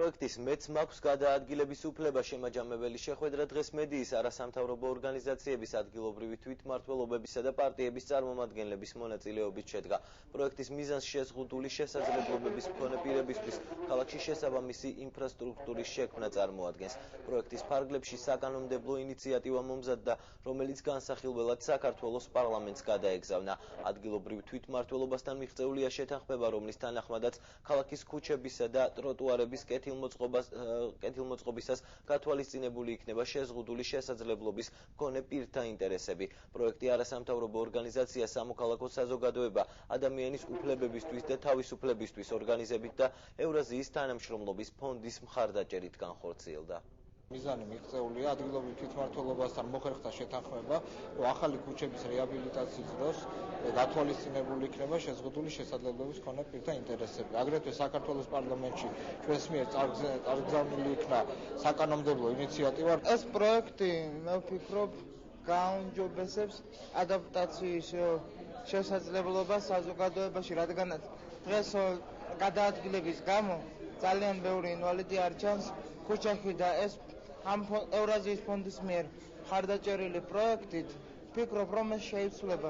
პროექტის მეც მაქვს გადაადგილების უფლება შემაჯამებელი შეხვედრა დღეს მედიის არასამთავრობო ორგანიზაციების ადგილობრივი თვითმმართველობებისა და პარტიების წარმომადგენლების მონაწილეობით შედგა. პროექტის მიზანს შეზღუდული შესაძლებლობების მქონე პირებისთვის ქალაქში შესაბამისი ინფრასტრუქტურის შექმნა წარმოადგენს. პროექტის ფარგლებში საკანონმდებლო ინიციატივა მომზადდა, რომელიც განსახილველად საქართველოს პარლამენტს გადაეგზავნა. ადგილობრივ თვითმმართველობასთან მიღწეულია შეთანხმება, რომლის თანახმადაც ქალაქის ქუჩებისა და ტროტუარების კეთილმოწყობისას გათვალისწინებული იქნება შეზღუდული შესაძლებლობის მქონე პირთა ინტერესები. პროექტი არასამთავრობო ორგანიზაცია, სამოქალაქო საზოგადოება, ადამიანის უფლებებისთვის და თავისუფლებისთვის ორგანიზებით და ევრაზიის თანამშრომლობის ფონდის მხარდაჭერით განხორციელდა. მიზანი მიღწეულია ადგილობრივ თვითმმართველობასთან მოხერხდა შეთანხმება, რომ ახალი ქუჩების რეაბილიტაციის დროს გათვალისწინებული იქნება შეზღუდული შესაძლებლობის მქონე პირთა ინტერესები. აგრეთვე საქართველოს პარლამენტში ჩვენს მიერ წარგზავნილი იქნა საკანონმდებლო ინიციატივა. ეს პროექტი, მე ვფიქრობ, გააუმჯობესებს ადაპტაციის შესაძლებლობას საზოგადოებაში, რადგანაც დღეს გადაადგილების გამო ძალიან ბევრი ინვალიდი არ ჩანს ქუჩაში და ეს ამ ევრაზიის ფონდის მიერ მხარდაჭერილი პროექტით ვფიქრობ, რომ ეს შეიცვლება.